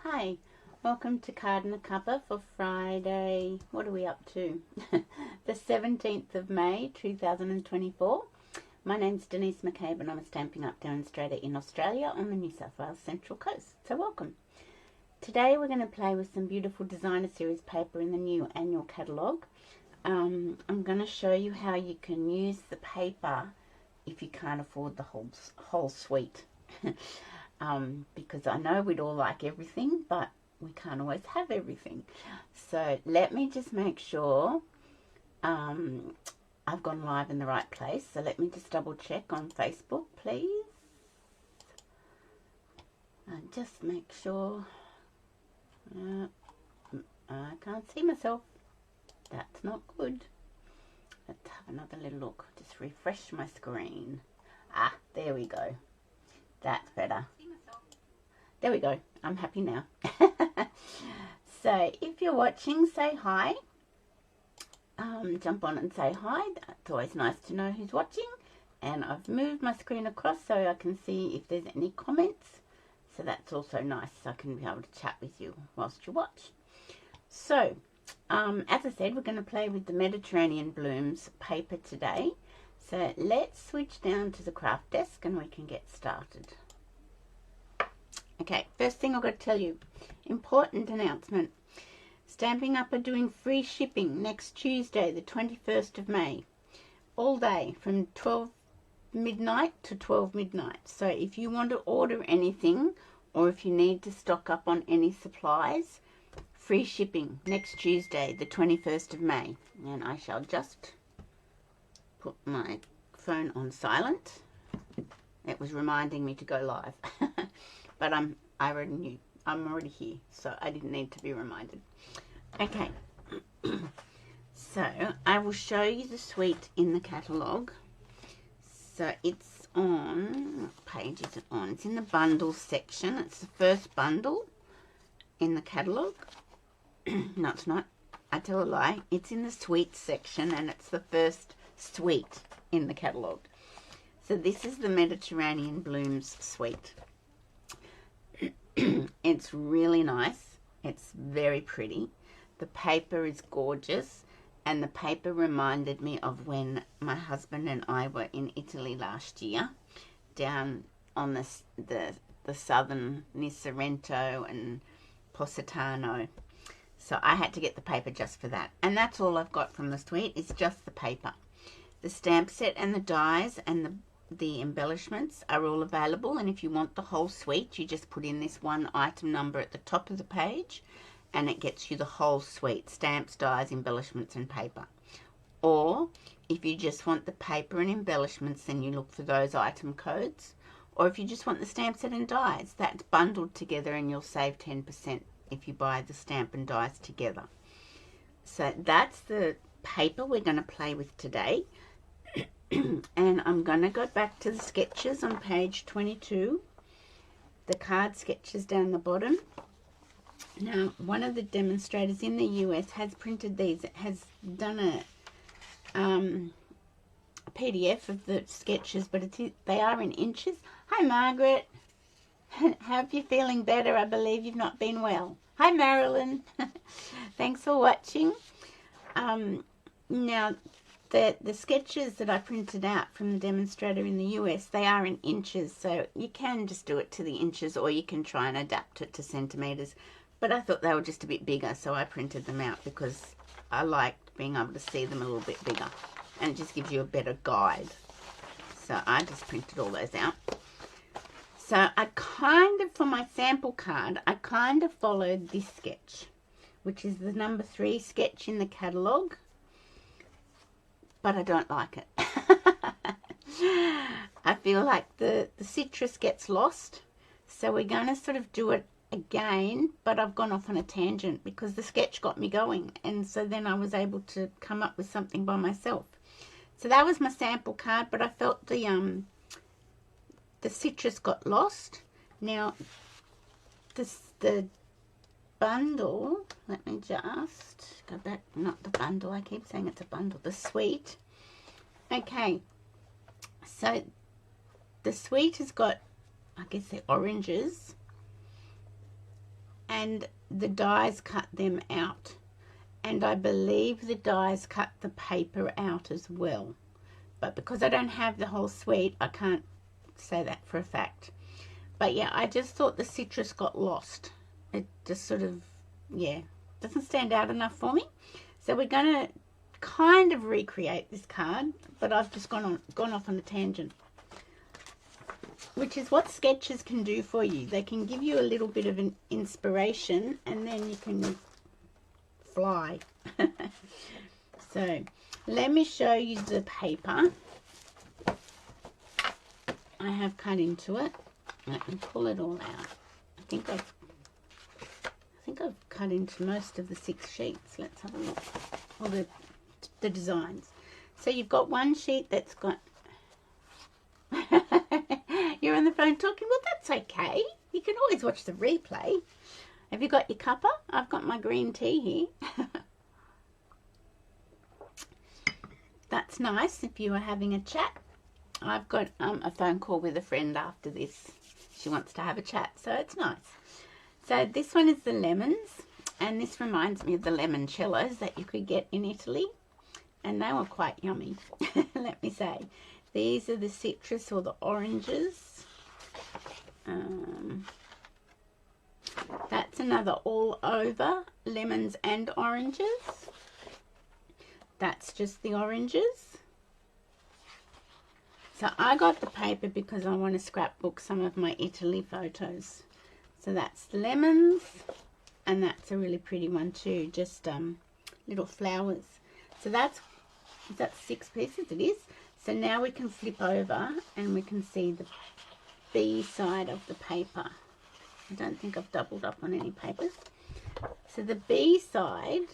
Hi, welcome to Card and a Cuppa for Friday, what are we up to? The 17th of May 2024. My name's Denise McCabe and I'm a Stamping Up demonstrator in Australia on the New South Wales Central Coast, so welcome. Today we're going to play with some beautiful designer series paper in the new annual catalogue. I'm going to show you how you can use the paper if you can't afford the whole suite. Because I know we'd all like everything, but we can't always have everything. So let me just make sure I've gone live in the right place. So let me just double check on Facebook, please. And just make sure. I can't see myself. That's not good. Let's have another little look. Just refresh my screen. Ah, there we go. That's better. There we go. I'm happy now. So if you're watching, say hi. Jump on and say hi. It's always nice to know who's watching. And I've moved my screen across so I can see if there's any comments. So that's also nice. I can be able to chat with you whilst you watch. So, as I said, we're going to play with the Mediterranean Blooms paper today. So let's switch down to the craft desk and we can get started. Okay, first thing I've got to tell you, important announcement. Stamping Up are doing free shipping next Tuesday, the 21st of May. All day from 12 midnight to 12 midnight. So if you want to order anything or if you need to stock up on any supplies, free shipping next Tuesday, the 21st of May. And I shall just put my phone on silent. It was reminding me to go live. But I already knew. I'm already here, so I didn't need to be reminded. Okay. So I will show you the suite in the catalogue. So it's on, what page is it on? It's in the bundles section. It's the first bundle in the catalogue. No, it's not. I tell a lie. It's in the suite section and it's the first suite in the catalogue. So this is the Mediterranean Blooms suite. It's really nice. It's very pretty. The paper is gorgeous. And the paper reminded me of when my husband and I were in Italy last year. Down on the southern, near Sorrento and Positano. So I had to get the paper just for that. And that's all I've got from the suite. It's just the paper. The stamp set and the dies and the embellishments are all available. And if you want the whole suite, you just put in this one item number at the top of the page. And it gets you the whole suite. Stamps, dies, embellishments and paper. Or if you just want the paper and embellishments, then you look for those item codes. Or if you just want the stamp set and dies, that's bundled together and you'll save 10% if you buy the stamp and dies together. So that's the paper we're going to play with today. And I'm going to go back to the sketches on page 22. The card sketches down the bottom. Now, one of the demonstrators in the US has printed these. It has done a PDF of the sketches, but they are in inches. Hi, Margaret. Hope you're feeling better. I believe you've not been well. Hi, Marilyn. Thanks for watching. Now, the sketches that I printed out from the demonstrator in the US, they are in inches, so you can just do it to the inches or you can try and adapt it to centimetres. But I thought they were just a bit bigger, so I printed them out because I liked being able to see them a little bit bigger. And it just gives you a better guide. So I just printed all those out. So I kind of, for my sample card, I kind of followed this sketch, which is the number 3 sketch in the catalogue. But I don't like it. I feel like the citrus gets lost. So we're going to sort of do it again, but I've gone off on a tangent because the sketch got me going, and so then I was able to come up with something by myself. So that was my sample card, but I felt the citrus got lost. Now the bundle, let me just go back, not the bundle, I keep saying it's a bundle, the suite. Okay, so the suite has got, I guess they're oranges, and the dies cut them out. And I believe the dies cut the paper out as well. But because I don't have the whole suite, I can't say that for a fact. But yeah, I just thought the citrus got lost. It just sort of, yeah, doesn't stand out enough for me. So we're going to kind of recreate this card, but I've just gone off on a tangent, which is what sketches can do for you. They can give you a little bit of an inspiration, and then you can fly. So let me show you the paper I have cut into it. Let me pull it all out. I think I've cut into most of the 6 sheets. Let's have a look. All the designs. So you've got one sheet that's got you're on the phone talking. Well, that's okay. You can always watch the replay. Have you got your cuppa? I've got my green tea here. That's nice if you are having a chat. I've got a phone call with a friend after this. She wants to have a chat, so it's nice. So this one is the lemons, and this reminds me of the limoncellos that you could get in Italy, and they were quite yummy. Let me say. These are the citrus or the oranges. That's another all over lemons and oranges. That's just the oranges. So I got the paper because I want to scrapbook some of my Italy photos. So that's lemons, and that's a really pretty one too, just little flowers. So that's 6 pieces, it is. So now we can flip over and we can see the B side of the paper. I don't think I've doubled up on any papers. So the B side,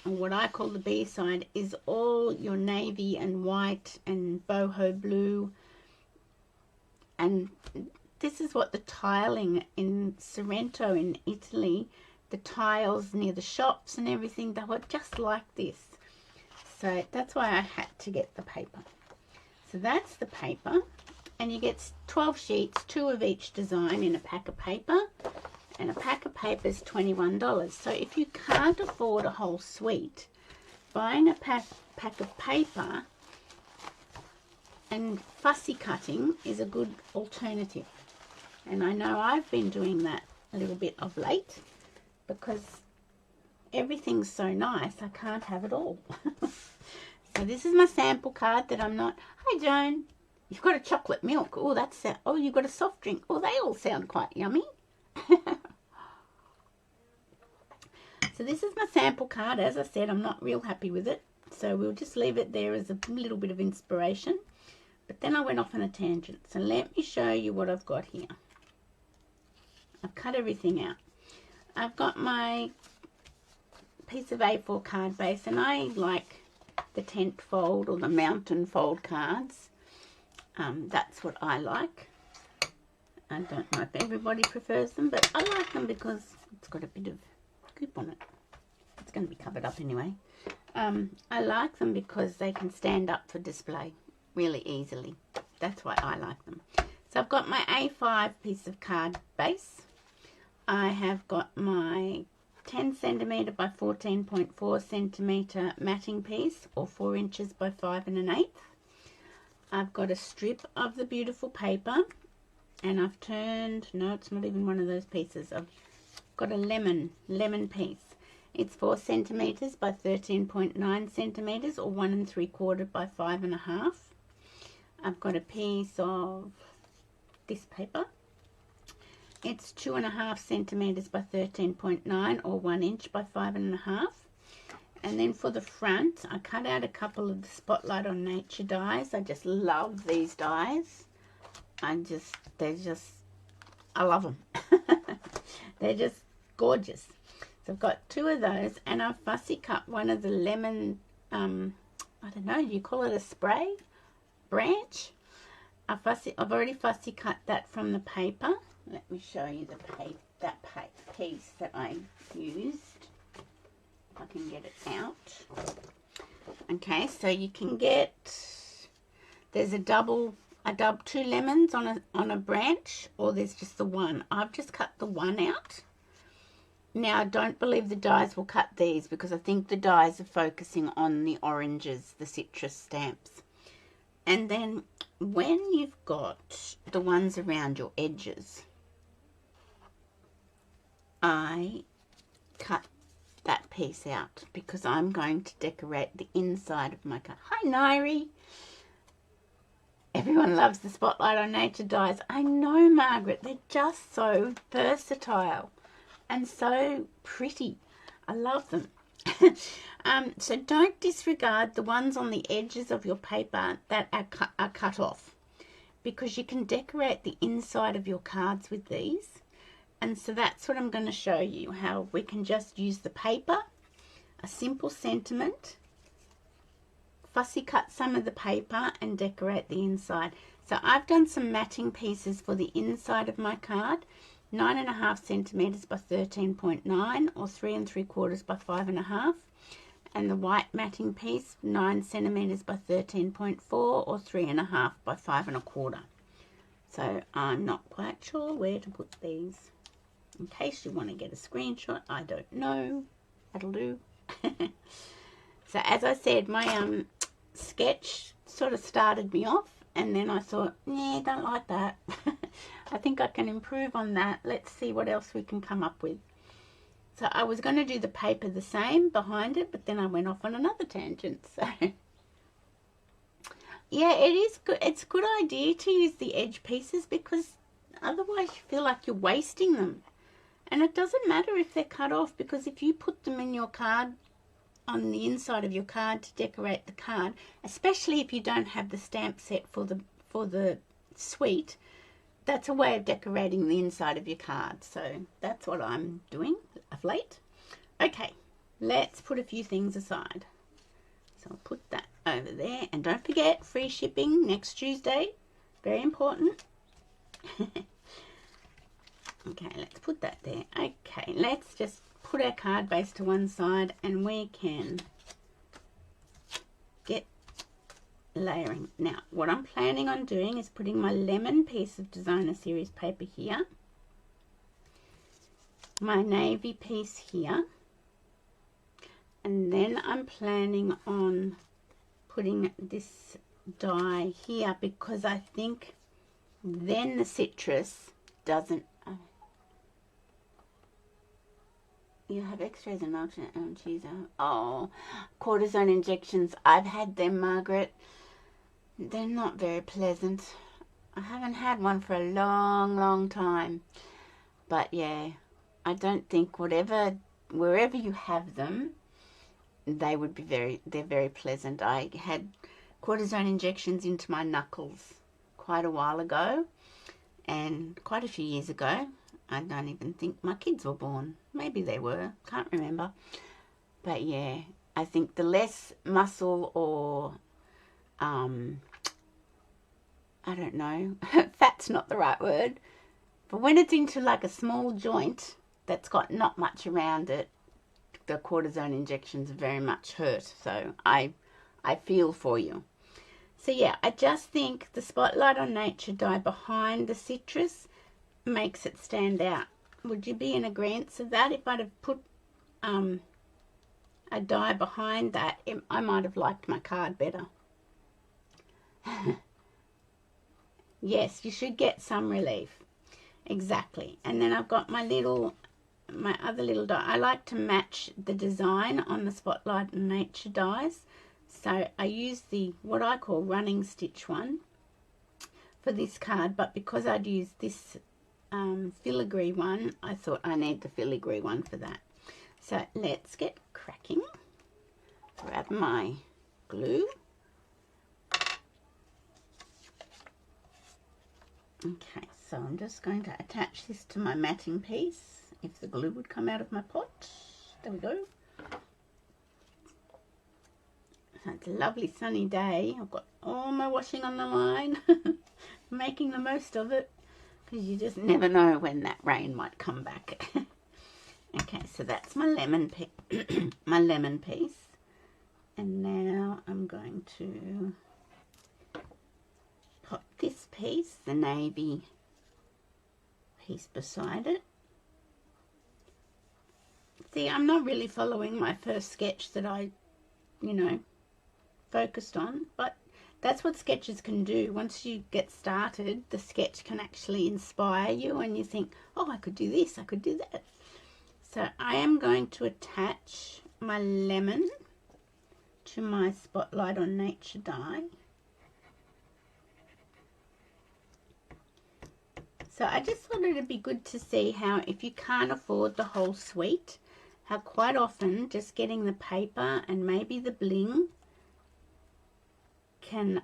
or what I call the B side, is all your navy and white and boho blue. And this is what the tiling in Sorrento in Italy, the tiles near the shops and everything, they were just like this. So that's why I had to get the paper. So that's the paper, and you get 12 sheets, 2 of each design in a pack of paper, and a pack of paper is $21. So if you can't afford a whole suite, buying a pack of paper and fussy cutting is a good alternative. And I know I've been doing that a little bit of late because everything's so nice, I can't have it all. So this is my sample card that I'm not... Hi, Joan. You've got a chocolate milk. Oh, that's... Oh, you've got a soft drink. Oh, they all sound quite yummy. So this is my sample card. As I said, I'm not real happy with it. So we'll just leave it there as a little bit of inspiration. But then I went off on a tangent. So let me show you what I've got here. I've cut everything out. I've got my piece of A4 card base, and I like the tent fold or the mountain fold cards. That's what I like. I don't know if everybody prefers them, but I like them because it's got a bit of goop on it. It's going to be covered up anyway. I like them because they can stand up for display really easily. That's why I like them. So I've got my A5 piece of card base. I have got my 10 centimetre by 14.4 centimetre matting piece, or 4 inches by 5 1/8. I've got a strip of the beautiful paper, and I've turned, no, it's not even one of those pieces. I've got a lemon piece. It's 4 centimetres by 13.9 centimetres, or 1 3/4 by 5 1/2. I've got a piece of this paper. It's 2.5 centimetres by 13.9, or 1 inch by 5 1/2. And then for the front, I cut out a couple of the Spotlight on Nature dies. I just love these dies. I love them. They're just gorgeous. So I've got 2 of those, and I've fussy cut one of the lemon, I don't know, do you call it a spray branch? I've already fussy cut that from the paper. Let me show you that piece that I used. If I can get it out. Okay, so you can get, there's 2 lemons on a branch, or there's just the one. I've just cut the one out. Now, I don't believe the dies will cut these because I think the dies are focusing on the oranges, the citrus stamps. And then when you've got the ones around your edges, I cut that piece out because I'm going to decorate the inside of my card. Hi, Nairi. Everyone loves the Spotlight on Nature dies. I know, Margaret. They're just so versatile and so pretty. I love them. So don't disregard the ones on the edges of your paper that are cut off, because you can decorate the inside of your cards with these. And so that's what I'm going to show you, how we can just use the paper, a simple sentiment, fussy cut some of the paper and decorate the inside. So I've done some matting pieces for the inside of my card, 9.5 centimeters by 13.9 or 3 3/4 by 5.5, and the white matting piece 9 centimeters by 13.4 or 3.5 by 5.25. So I'm not quite sure where to put these. In case you want to get a screenshot, I don't know. That'll do. So as I said, my sketch sort of started me off, and then I thought, yeah, don't like that. I think I can improve on that. Let's see what else we can come up with. So I was going to do the paper the same behind it, but then I went off on another tangent. So yeah, it is good. It's a good idea to use the edge pieces because otherwise you feel like you're wasting them. And it doesn't matter if they're cut off, because if you put them in your card, on the inside of your card to decorate the card, especially if you don't have the stamp set for the suite, that's a way of decorating the inside of your card. So that's what I'm doing of late. Okay, let's put a few things aside. So I'll put that over there, and don't forget, free shipping next Tuesday, very important. Okay, let's put that there. Okay, let's just put our card base to one side and we can get layering. Now, what I'm planning on doing is putting my lemon piece of designer series paper here, my navy piece here, and then I'm planning on putting this die here because I think then the citrus doesn't. You have x-rays and alternate cheese. Oh, cortisone injections. I've had them, Margaret. They're not very pleasant. I haven't had one for a long, long time. But yeah, I don't think wherever you have them, they're very pleasant. I had cortisone injections into my knuckles quite a while ago, and quite a few years ago. I don't even think my kids were born. Maybe they were. Can't remember. But yeah, I think the less muscle or, I don't know, fat's not the right word. But when it's into like a small joint that's got not much around it, the cortisone injections very much hurt. So I feel for you. So yeah, I just think the Spotlight on Nature die behind the citrus makes it stand out. Would you be in agreement of that? If I'd have put a die behind that, I might have liked my card better. Yes, you should get some relief. Exactly. And then I've got my other little die. I like to match the design on the Spotlight on Nature dies. So I use the what I call running stitch one for this card, but because I'd use this filigree one, I thought I need the filigree one for that. So let's get cracking. Grab my glue. Okay, so I'm just going to attach this to my matting piece. If the glue would come out of my pot. There we go. So it's a lovely sunny day. I've got all my washing on the line. Making the most of it, because you just never know when that rain might come back. Okay, so that's my lemon piece. And now I'm going to pop this piece, the navy piece, beside it. See, I'm not really following my first sketch that I, you know, focused on, but that's what sketches can do. Once you get started, the sketch can actually inspire you and you think, oh, I could do this, I could do that. So I am going to attach my lemon to my Spotlight on Nature die. So I just thought it'd be good to see how, if you can't afford the whole suite, how quite often just getting the paper and maybe the bling can,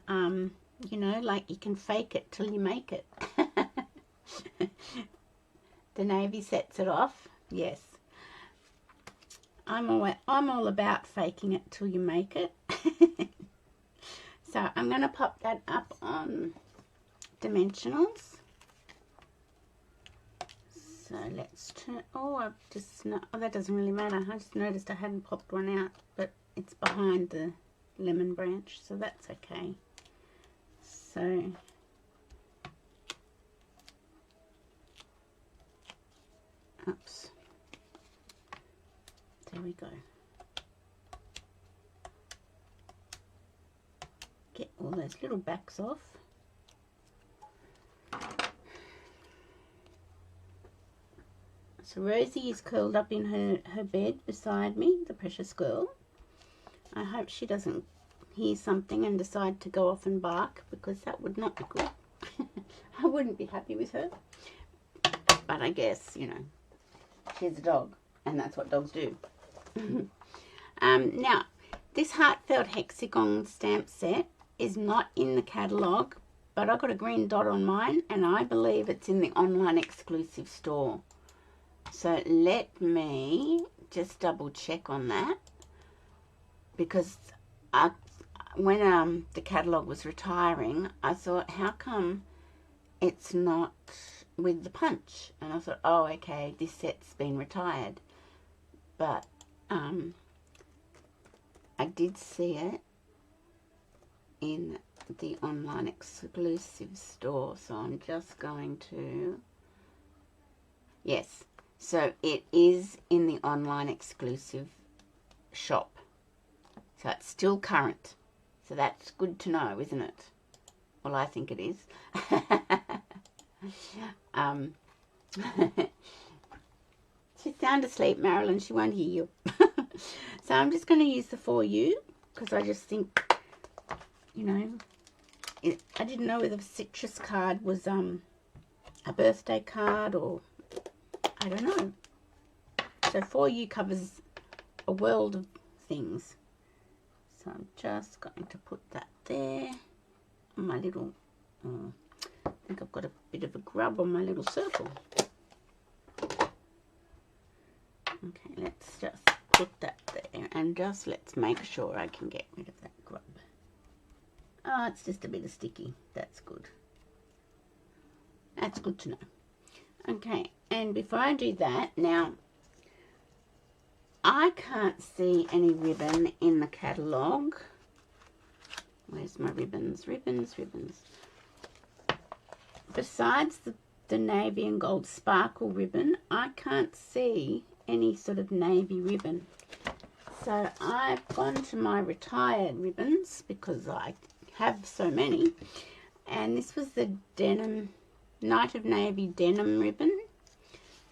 you know, like you can fake it till you make it. The navy sets it off. Yes. I'm all about faking it till you make it. So I'm going to pop that up on dimensionals. So let's turn, oh, that doesn't really matter. I just noticed I hadn't popped one out, but it's behind the lemon branch, so that's okay. So oops, there we go. Get all those little backs off. So Rosie is curled up in her bed beside me, the precious girl. I hope she doesn't hear something and decide to go off and bark, because that would not be good. I wouldn't be happy with her. But I guess, you know, she's a dog, and that's what dogs do. Now, this Heartfelt Hexagon stamp set is not in the catalogue, but I got a green dot on mine, and I believe it's in the online exclusive store. So let me just double check on that, because when the catalogue was retiring, I thought, how come it's not with the punch? And I thought, oh, okay, this set's been retired. But I did see it in the online exclusive store, so I'm just going to, yes, so it is in the online exclusive shop, so it's still current, so that's good to know, isn't it? Well, I think it is. She's sound asleep, Marilyn, she won't hear you. So I'm just going to use the For You, because I just think, you know, I didn't know whether the citrus card was a birthday card, or I don't know. So For You covers a world of things. So I'm just going to put that there on my little, I think I've got a bit of a grub on my little circle. Okay, let's just put that there, and just let's make sure I can get rid of that grub. Oh, it's just a bit of sticky. That's good. That's good to know. Okay, and before I do that, now, I can't see any ribbon in the catalogue. Where's my ribbons? Ribbons, ribbons. Besides the navy and gold sparkle ribbon, I can't see any sort of navy ribbon. So I've gone to my retired ribbons, because I have so many, and this was the denim, Night of Navy denim ribbon.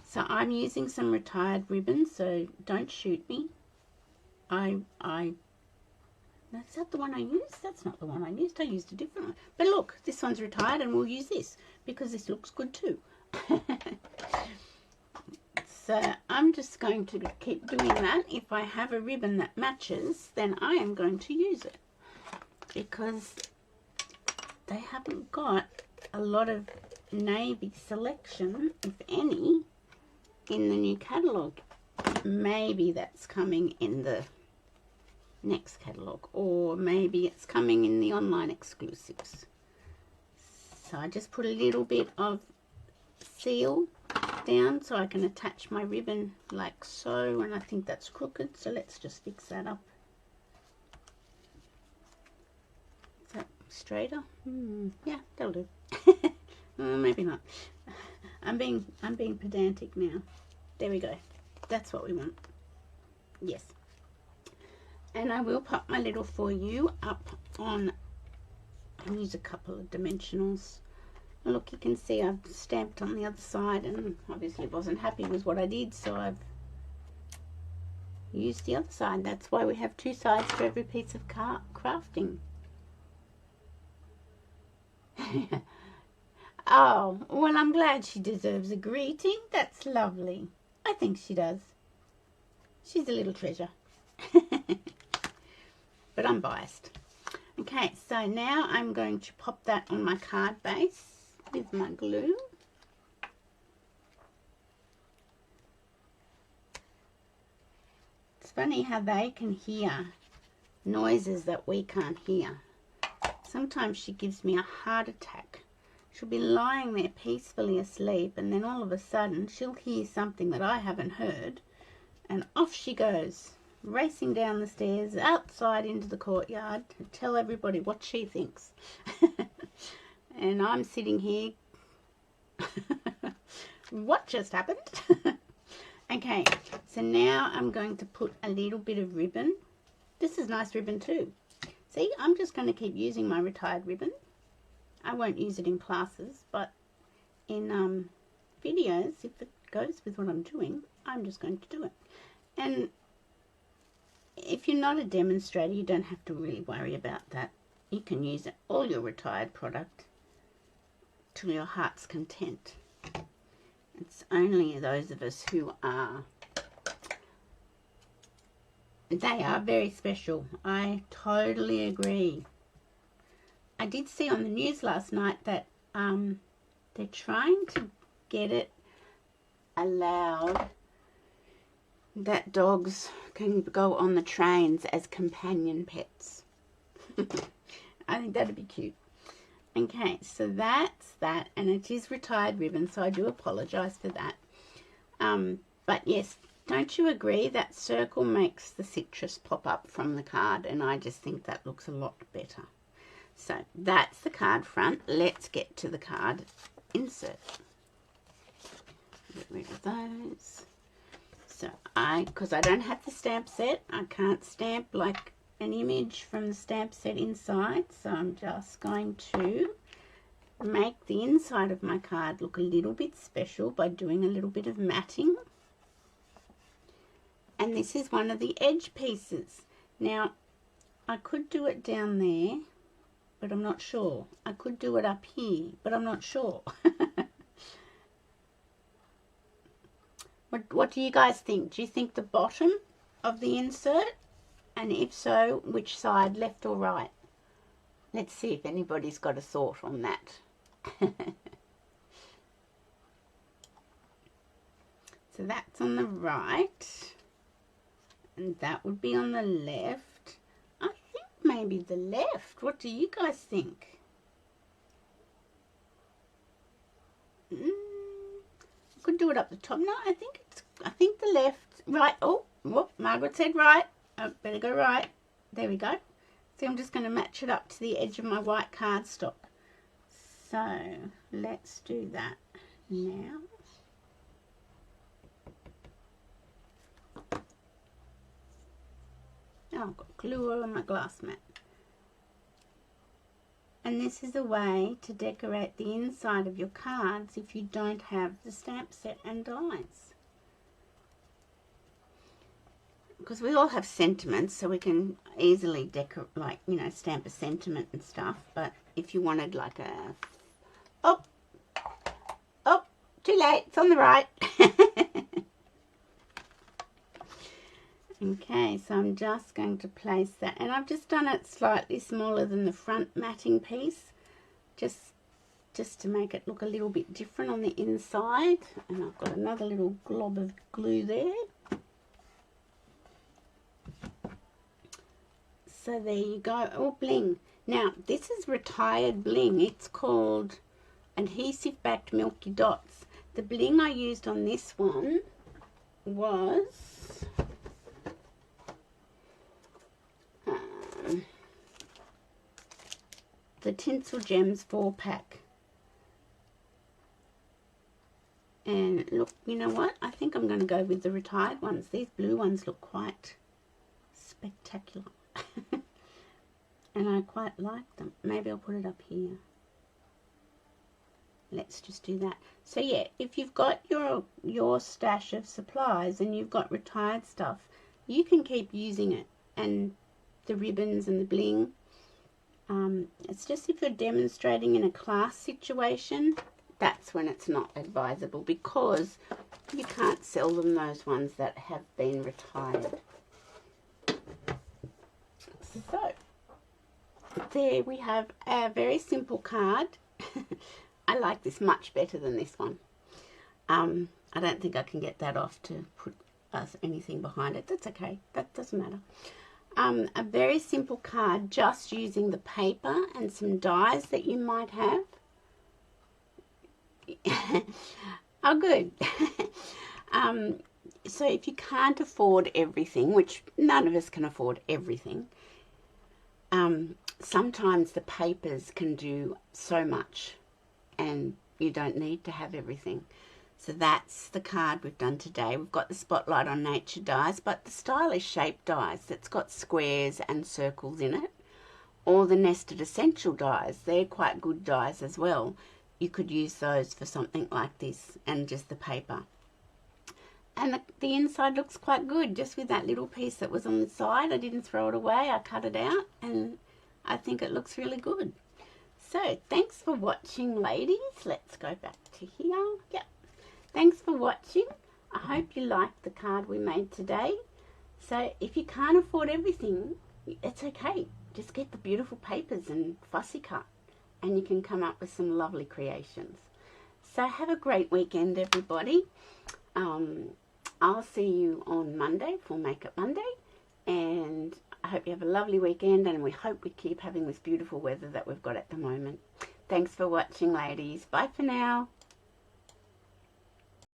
So I'm using some retired ribbons, so don't shoot me. Is that the one I used? That's not the one I used. I used a different one. But look, this one's retired, and we'll use this because this looks good too. So I'm just going to keep doing that. If I have a ribbon that matches, then I am going to use it, because they haven't got a lot of navy selection, if any, in the new catalogue. Maybe that's coming in the next catalogue, or maybe it's coming in the online exclusives. So I just put a little bit of seal down so I can attach my ribbon like so, and I think that's crooked, so let's just fix that up. Is that straighter? Yeah, that'll do. Maybe not. I'm being pedantic now. There we go. That's what we want. Yes. And I will pop my little For You up on, I'll use a couple of dimensionals. Look, you can see I've stamped on the other side and obviously wasn't happy with what I did, so I've used the other side. That's why we have two sides to every piece of crafting. Oh, well, I'm glad she deserves a greeting. That's lovely. I think she does. She's a little treasure. But I'm biased. Okay, so now I'm going to pop that on my card base with my glue. It's funny how they can hear noises that we can't hear. Sometimes she gives me a heart attack. She'll be lying there peacefully asleep, and then all of a sudden she'll hear something that I haven't heard, and off she goes, racing down the stairs, outside into the courtyard to tell everybody what she thinks. And I'm sitting here, what just happened? Okay, so now I'm going to put a little bit of ribbon. This is nice ribbon too. See, I'm just going to keep using my retired ribbon. I won't use it in classes, but in videos, if it goes with what I'm doing, I'm just going to do it. And if you're not a demonstrator, you don't have to really worry about that. You can use all your retired product to your heart's content. It's only those of us who are, they are very special. I totally agree. I did see on the news last night that they're trying to get it allowed that dogs can go on the trains as companion pets. I think that'd be cute. Okay, so that's that, and it is retired ribbon, so I do apologise for that. But yes, don't you agree that circle makes the citrus pop up from the card, and I just think that looks a lot better. So that's the card front. Let's get to the card insert. Get rid of those. So because I don't have the stamp set, I can't stamp like an image from the stamp set inside, so I'm just going to make the inside of my card look a little bit special by doing a little bit of matting. And this is one of the edge pieces. Now, I could do it down there, but I'm not sure. I could do it up here, but I'm not sure. What do you guys think? Do you think the bottom of the insert? And if so, which side, left or right? Let's see if anybody's got a thought on that. So that's on the right, and that would be on the left. I think maybe the left. What do you guys think? Could do it up the top. No, I think the left. Right. Oh, whoop, Margaret said right. Oh, better go right. There we go. See, I'm just going to match it up to the edge of my white cardstock. So let's do that now. Oh, I've got glue all on my glass mat. And this is a way to decorate the inside of your cards if you don't have the stamp set and dies. Because we all have sentiments, so we can easily decorate, like, you know, stamp a sentiment and stuff. But if you wanted like a, oh, too late, it's on the right. Okay, so I'm just going to place that, and I've just done it slightly smaller than the front matting piece, just to make it look a little bit different on the inside. And I've got another little glob of glue there. So there you go. Oh, bling. Now, this is retired bling. It's called Adhesive Backed Milky Dots. The bling I used on this one was the Tinsel Gems 4-pack. And look, you know what? I think I'm going to go with the retired ones. These blue ones look quite spectacular. And I quite like them. Maybe I'll put it up here. Let's just do that. So yeah, if you've got your stash of supplies and you've got retired stuff, you can keep using it. And the ribbons and the bling. It's just if you're demonstrating in a class situation, that's when it's not advisable, because you can't sell them those ones that have been retired. So there we have a very simple card. I like this much better than this one. I don't think I can get that off to put anything behind it. That's okay. That doesn't matter. A very simple card, just using the paper and some dies that you might have. Oh, good. So if you can't afford everything, which none of us can afford everything, sometimes the papers can do so much and you don't need to have everything. So that's the card we've done today. We've got the Spotlight on Nature dies, but the Stylish Shape dies that's got squares and circles in it, or the Nested Essential dies. They're quite good dies as well. You could use those for something like this and just the paper. And the inside looks quite good, just with that little piece that was on the side. I didn't throw it away. I cut it out, and I think it looks really good. So thanks for watching, ladies. Let's go back to here. Yep. Thanks for watching. I hope you liked the card we made today. So if you can't afford everything, it's okay. Just get the beautiful papers and fussy cut, and you can come up with some lovely creations. So have a great weekend, everybody. I'll see you on Monday for Makeup Monday, and I hope you have a lovely weekend, and we hope we keep having this beautiful weather that we've got at the moment. Thanks for watching, ladies. Bye for now.